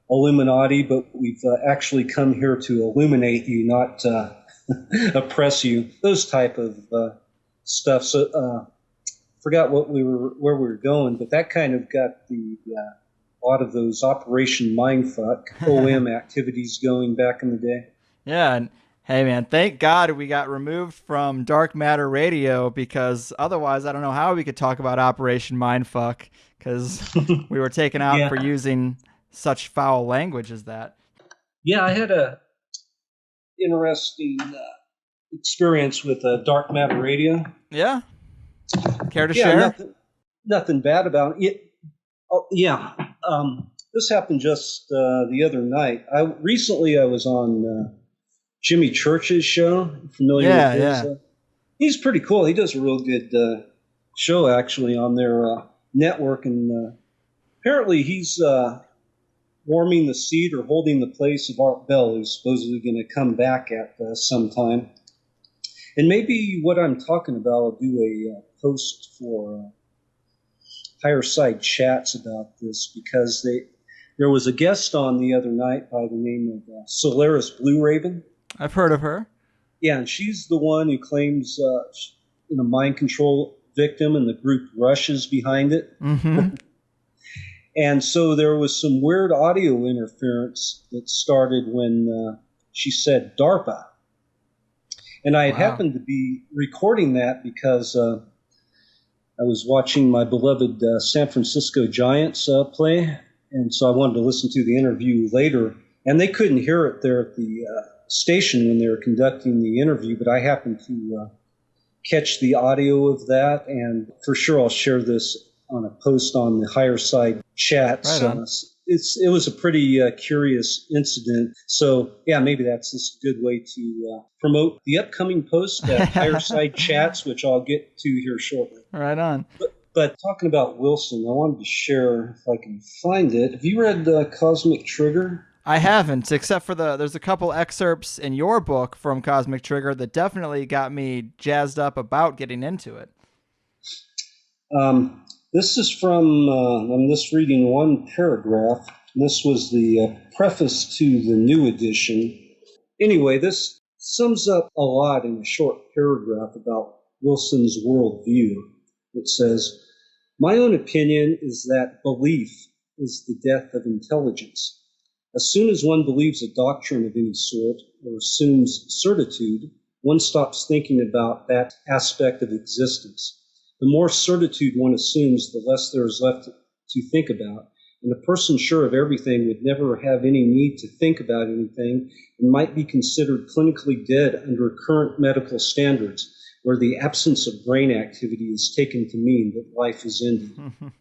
Illuminati, but we've actually come here to illuminate you, not oppress you. Those type of stuff. So forgot where we were going, but that kind of got a lot of those Operation Mindfuck OM activities going back in the day. Yeah, and hey man, thank God we got removed from Dark Matter Radio, because otherwise I don't know how we could talk about Operation Mindfuck, because we were taken out for using such foul language as that. Yeah, I had a interesting experience with Dark Matter Radio. Yeah. Care to share? Nothing bad about it. Oh, yeah. This happened just the other night. Recently I was on Jimmy Church's show. Familiar with his? Yeah. He's pretty cool. He does a real good show, actually, on their network. And apparently he's warming the seat or holding the place of Art Bell, who's supposedly going to come back at some time. And maybe what I'm talking about, I'll do a post for Higherside Chats about this, because there was a guest on the other night by the name of Solaris Blue Raven. I've heard of her. Yeah, and she's the one who claims a mind control victim, and the group rushes behind it. Mm-hmm. And so there was some weird audio interference that started when she said DARPA. And I had happened to be recording that because I was watching my beloved San Francisco Giants play, and so I wanted to listen to the interview later. And they couldn't hear it there at the station when they were conducting the interview, but I happened to catch the audio of that, and for sure I'll share this on a post on the Higherside Chats. Right on. It was a pretty curious incident. So, yeah, maybe that's just a good way to promote the upcoming post at Higherside Chats, which I'll get to here shortly. Right on. But talking about Wilson, I wanted to share, if I can find it. Have you read Cosmic Trigger? I haven't, except for there's a couple excerpts in your book from Cosmic Trigger that definitely got me jazzed up about getting into it. This is from, I'm just reading one paragraph. This was the preface to the new edition. Anyway, this sums up a lot in a short paragraph about Wilson's worldview. It says, "My own opinion is that belief is the death of intelligence. As soon as one believes a doctrine of any sort or assumes certitude, one stops thinking about that aspect of existence. The more certitude one assumes, the less there is left to think about, and a person sure of everything would never have any need to think about anything and might be considered clinically dead under current medical standards, where the absence of brain activity is taken to mean that life is ended."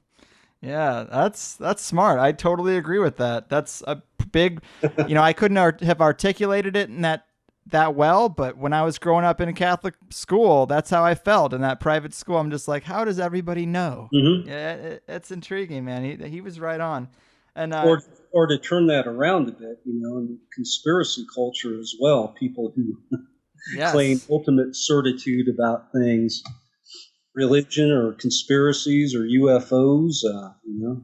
Yeah, that's smart. I totally agree with that. That's a big, I couldn't have articulated it in that well, but when I was growing up in a Catholic school, that's how I felt. In that private school, I'm just like, how does everybody know? Mm-hmm. Yeah, it's intriguing, man. He was right on. And or to turn that around a bit, in conspiracy culture as well, people who claim ultimate certitude about things, religion or conspiracies or UFOs,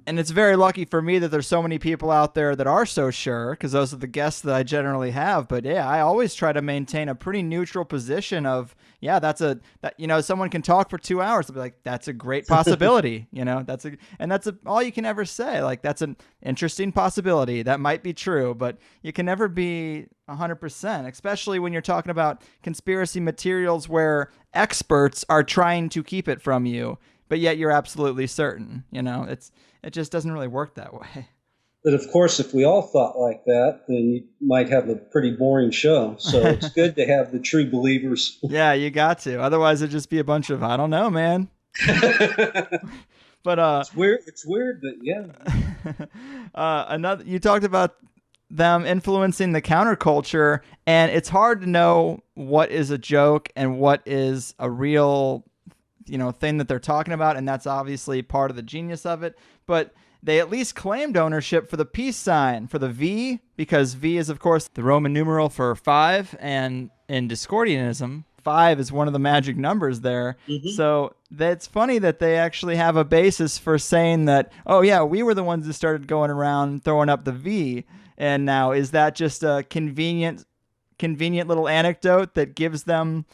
And it's very lucky for me that there's so many people out there that are so sure, because those are the guests that I generally have. But yeah, I always try to maintain a pretty neutral position of, someone can talk for 2 hours. They'll be like, that's a great possibility. That's all you can ever say. Like, that's an interesting possibility. That might be true, but you can never be 100%, especially when you're talking about conspiracy materials where experts are trying to keep it from you, but yet you're absolutely certain. It just doesn't really work that way. But of course, if we all thought like that, then you might have a pretty boring show. So it's good to have the true believers. Yeah, you got to. Otherwise, it'd just be a bunch of, I don't know, man. But it's weird, but yeah. You talked about them influencing the counterculture, and it's hard to know what is a joke and what is a real, thing that they're talking about, and that's obviously part of the genius of it. But they at least claimed ownership for the peace sign, for the V, because V is, of course, the Roman numeral for 5, and in Discordianism, 5 is one of the magic numbers there. Mm-hmm. So that's funny that they actually have a basis for saying that, oh yeah, we were the ones that started going around throwing up the V. And now, is that just a convenient little anecdote that gives them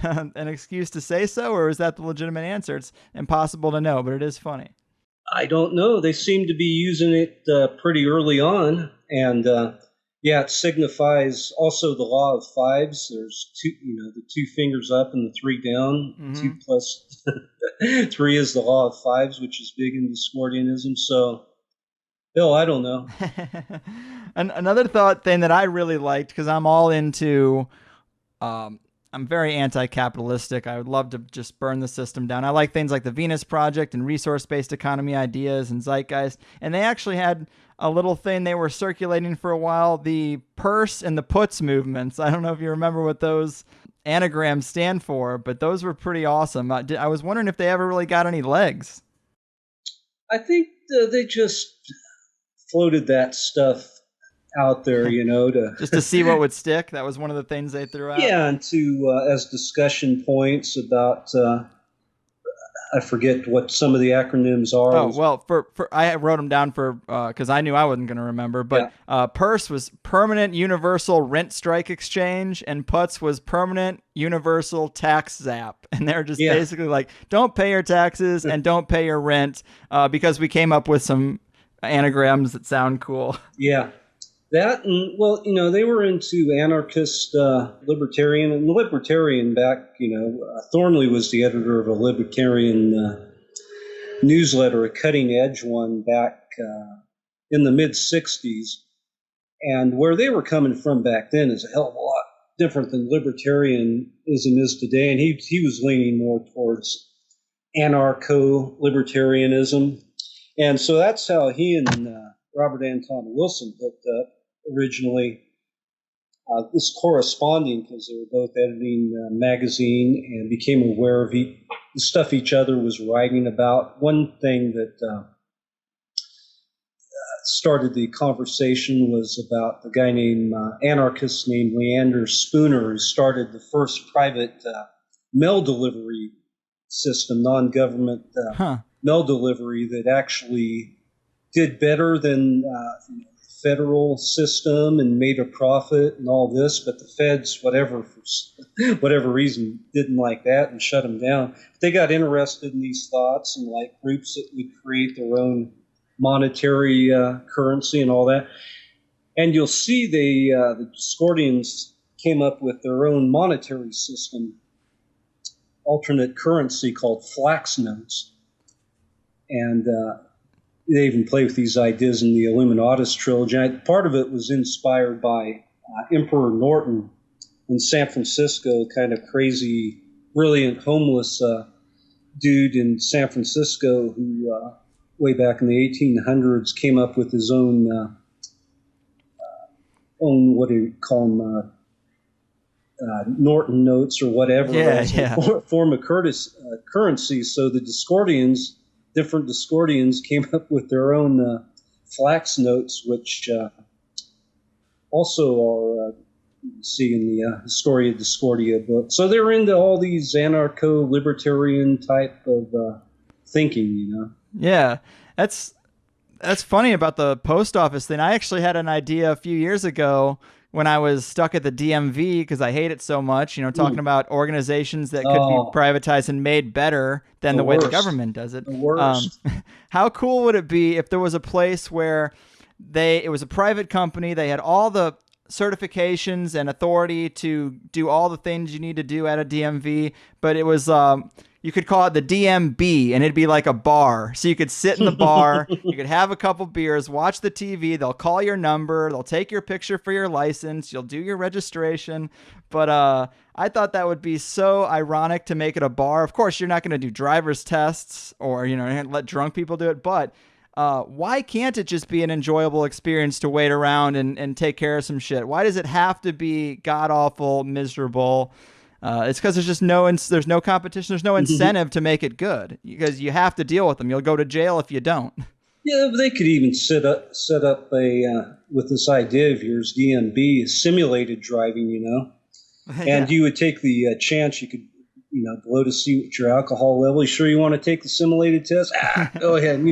an excuse to say so, or is that the legitimate answer? It's impossible to know, but it is funny. I don't know. They seem to be using it pretty early on, and yeah, it signifies also the law of fives. There's two, the 2 fingers up and the 3 down. Mm-hmm. 2 plus 3 is the law of fives, which is big in Discordianism. So, Bill, I don't know. Another thought thing that I really liked, because I'm all into, I'm very anti-capitalistic. I would love to just burn the system down. I like things like the Venus Project and resource-based economy ideas and zeitgeist. And they actually had a little thing they were circulating for a while, the purse and the puts movements. I don't know if you remember what those anagrams stand for, but those were pretty awesome. I was wondering if they ever really got any legs. I think they just floated that stuff out there, to just to see what would stick. That was one of the things they threw out. Yeah, and to as discussion points about I forget what some of the acronyms are. Oh, well, for I wrote them down for because I knew I wasn't going to remember. But yeah. PURSE was Permanent Universal Rent Strike Exchange, and PUTS was Permanent Universal Tax Zap. And they're just basically like, don't pay your taxes and don't pay your rent, because we came up with some anagrams that sound cool. Yeah. That, and, well, they were into anarchist libertarian, and libertarian back, Thornley was the editor of a libertarian newsletter, a cutting edge one back in the mid-'60s. And where they were coming from back then is a hell of a lot different than libertarianism is today. And he was leaning more towards anarcho-libertarianism. And so that's how he and Robert Anton Wilson hooked up originally. This corresponding, because they were both editing a magazine and became aware of the stuff each other was writing about. One thing that started the conversation was about the guy named anarchist named Leander Spooner, who started the first private mail delivery system, non-government mail delivery that actually did better than the federal system and made a profit and all this, but the feds, for whatever reason, didn't like that and shut them down. They got interested in these thoughts and like groups that would create their own monetary currency and all that. And you'll see the Discordians came up with their own monetary system, alternate currency called flax notes. And they even play with these ideas in the Illuminatus trilogy. Part of it was inspired by Emperor Norton in San Francisco, kind of crazy, brilliant, homeless dude in San Francisco who, way back in the 1800s, came up with his own what do you call them, Norton notes or whatever, form of currency. So the Discordians, different Discordians, came up with their own flax notes, which also are you can see in the Historia Discordia book. So they're into all these anarcho-libertarian type of thinking, Yeah, that's funny about the post office thing. I actually had an idea a few years ago when I was stuck at the DMV because I hate it so much, talking about organizations that could be privatized and made better than the way the government does it. The worst. How cool would it be if there was a place where it was a private company, they had all the certifications and authority to do all the things you need to do at a DMV, but it was you could call it the DMB, and it'd be like a bar. So you could sit in the bar, you could have a couple beers, watch the TV, they'll call your number, they'll take your picture for your license, you'll do your registration. But I thought that would be so ironic to make it a bar. Of course, you're not going to do driver's tests or, let drunk people do it, but why can't it just be an enjoyable experience to wait around and take care of some shit? Why does it have to be god-awful, miserable? It's because there's just there's no competition. There's no incentive to make it good because you have to deal with them. You'll go to jail if you don't. Yeah, but they could even set up a with this idea of yours, DMB, simulated driving, and Yeah. you would take the chance you could, blow to see what your alcohol level. You sure you want to take the simulated test? Go ahead.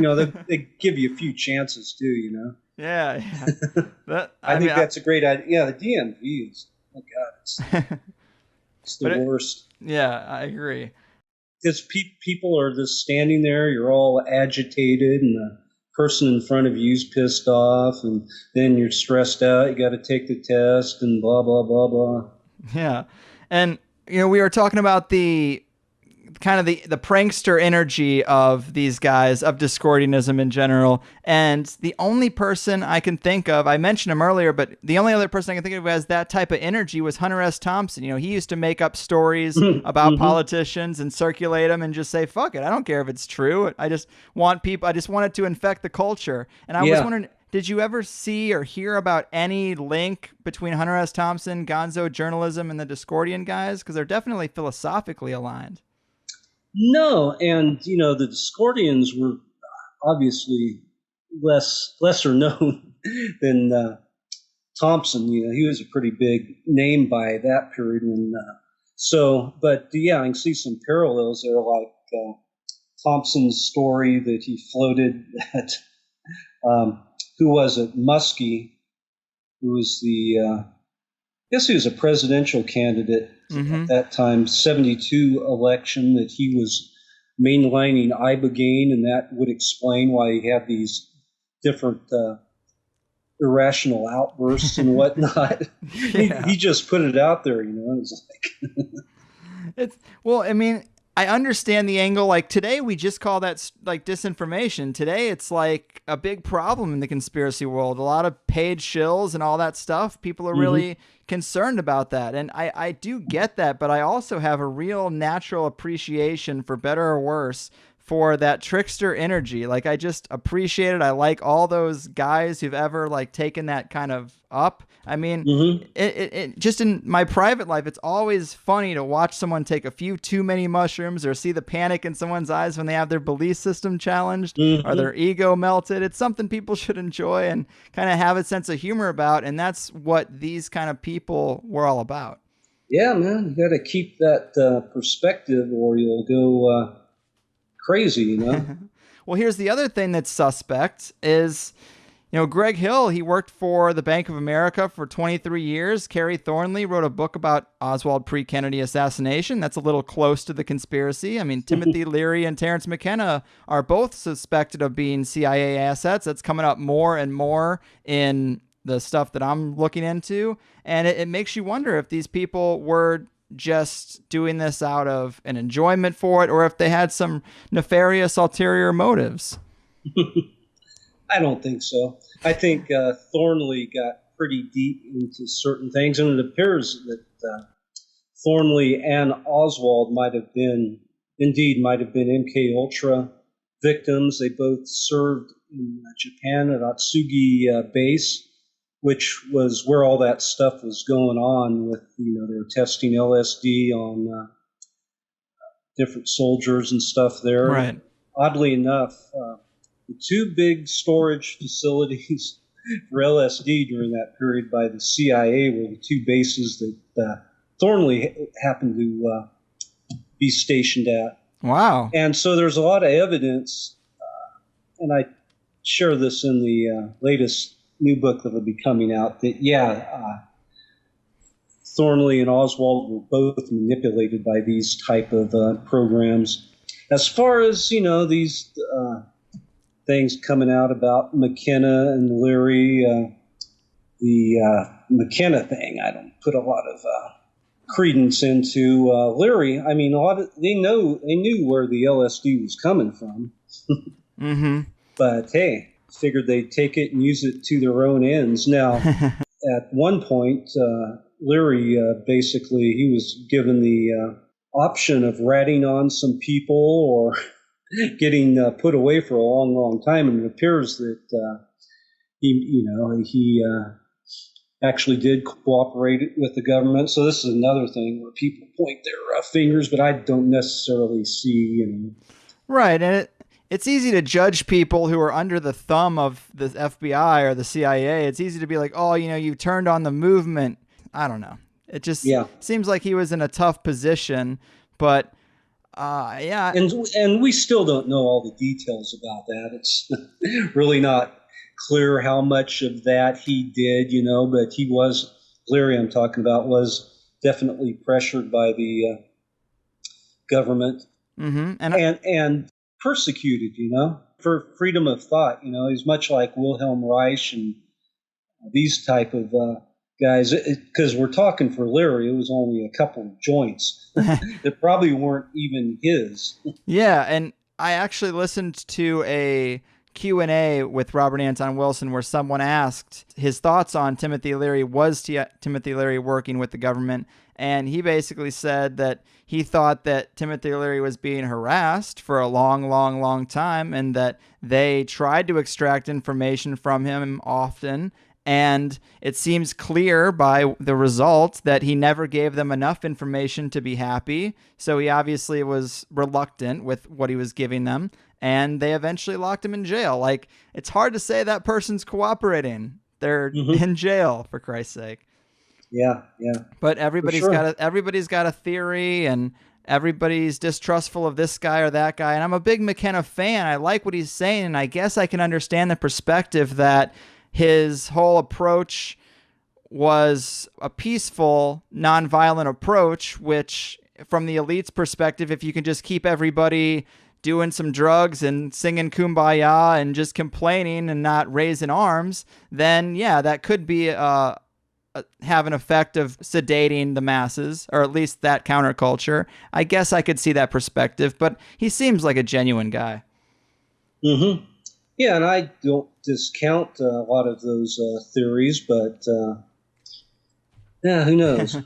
They give you a few chances too. Yeah, yeah. I think that's a great idea. Yeah, the DMV is, oh God, it's the but worst. yeah, I agree. Because people are just standing there, you're all agitated, and the person in front of you's pissed off, and then you're stressed out. You got to take the test, and blah blah blah blah. Yeah. And we were talking about the kind of the prankster energy of these guys, of Discordianism in general. And the only person I can think of, I mentioned him earlier, but the only other person I can think of who has that type of energy was Hunter S. Thompson. He used to make up stories about politicians and circulate them and just say, fuck it, I don't care if it's true. I just want it to infect the culture. And I was wondering, did you ever see or hear about any link between Hunter S. Thompson, Gonzo journalism, and the Discordian guys? Because they're definitely philosophically aligned. No, and the Discordians were obviously lesser known than Thompson. He was a pretty big name by that period. But yeah, I can see some parallels there, like Thompson's story that he floated that who was it? Muskie, who was I guess he was a presidential candidate at that time, 72 election, that he was mainlining Ibogaine, and that would explain why he had these different irrational outbursts and whatnot. Yeah. He just put it out there, It's I mean, I understand the angle. Like today, we just call that like disinformation. Today, it's like a big problem in the conspiracy world. A lot of paid shills and all that stuff. People are really concerned about that. And I do get that, but I also have a real natural appreciation, for better or worse, for that trickster energy. Like I just appreciate it. I like all those guys who've ever like taken that kind of up. I mean, it just in my private life, it's always funny to watch someone take a few too many mushrooms or see the panic in someone's eyes when they have their belief system challenged or their ego melted. It's something people should enjoy and kind of have a sense of humor about. And that's what these kind of people were all about. Yeah, man, you got to keep that perspective or you'll go crazy, Well, here's the other thing that's suspect is, Greg Hill, he worked for the Bank of America for 23 years. Kerry Thornley wrote a book about Oswald pre-Kennedy assassination. That's a little close to the conspiracy. I mean, Timothy Leary and Terrence McKenna are both suspected of being CIA assets. That's coming up more and more in the stuff that I'm looking into. And it makes you wonder if these people were just doing this out of an enjoyment for it or if they had some nefarious ulterior motives. I don't think so. I think Thornley got pretty deep into certain things, and it appears that Thornley and Oswald might have been MK Ultra victims. They both served in Japan at Atsugi base, which was where all that stuff was going on with, they were testing LSD on different soldiers and stuff there. Right. Oddly enough, the two big storage facilities for LSD during that period by the CIA were the two bases that Thornley happened to be stationed at. Wow. And so there's a lot of evidence, and I share this in the latest new book that will be coming out, that, Thornley and Oswald were both manipulated by these type of programs. As far as, these things coming out about McKenna and Leary, the McKenna thing, I don't put a lot of credence into. Leary, I mean, they knew where the LSD was coming from. But hey, figured they'd take it and use it to their own ends. Now, at one point, Leary basically he was given the option of ratting on some people or getting put away for a long, long time, and it appears that he actually did cooperate with the government. So this is another thing where people point their fingers, but I don't necessarily see. Right, and it's easy to judge people who are under the thumb of the FBI or the CIA. It's easy to be like, oh, you turned on the movement. I don't know. It just seems like he was in a tough position, but yeah. And we still don't know all the details about that. It's really not clear how much of that he did, but he was, Leary I'm talking about, was definitely pressured by the government and persecuted, for freedom of thought. He's much like Wilhelm Reich and these type of guys, because we're talking for Leary, it was only a couple of joints that probably weren't even his. Yeah, and I actually listened to a Q&A with Robert Anton Wilson where someone asked his thoughts on Timothy Leary. Was Timothy Leary working with the government? And he basically said that he thought that Timothy Leary was being harassed for a long, long, long time, and that they tried to extract information from him often. And it seems clear by the results that he never gave them enough information to be happy. So he obviously was reluctant with what he was giving them. And they eventually locked him in jail. Like, it's hard to say that person's cooperating. They're in jail, for Christ's sake. Yeah. But everybody's got a theory, and everybody's distrustful of this guy or that guy. And I'm a big McKenna fan. I like what he's saying, and I guess I can understand the perspective that his whole approach was a peaceful, nonviolent approach, which, from the elite's perspective, if you can just keep everybody doing some drugs and singing Kumbaya and just complaining and not raising arms, then yeah, that could be have an effect of sedating the masses, or at least that counterculture. I guess I could see that perspective, but he seems like a genuine guy. Mm-hmm. Yeah, and I don't discount a lot of those theories, but who knows?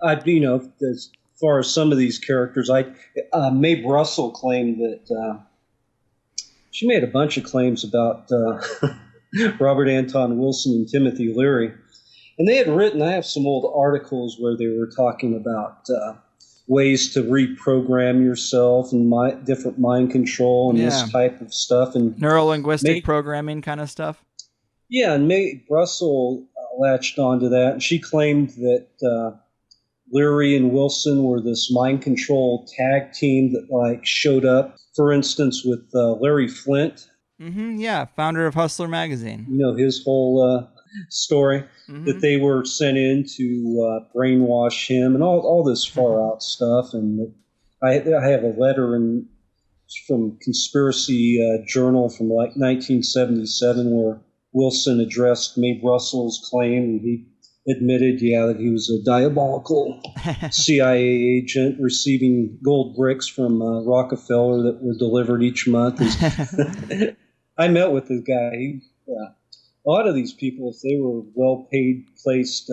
As far as some of these characters, Mae Russell claimed that she made a bunch of claims about Robert Anton Wilson and Timothy Leary. And they had written, I have some old articles where they were talking about ways to reprogram yourself and different mind control and this type of stuff. And neuro-linguistic programming kind of stuff. Yeah, and Mae Russell latched onto that. And she claimed that Leary and Wilson were this mind control tag team that showed up, for instance, with Larry Flint. Yeah, founder of Hustler magazine. His whole story, that they were sent in to brainwash him and all this far out stuff. And I have a letter from Conspiracy Journal from 1977 where Wilson addressed Mae Russell's claim, and he admitted, that he was a diabolical CIA agent receiving gold bricks from Rockefeller that were delivered each month. I met with the guy. A lot of these people, if they were well-paid, placed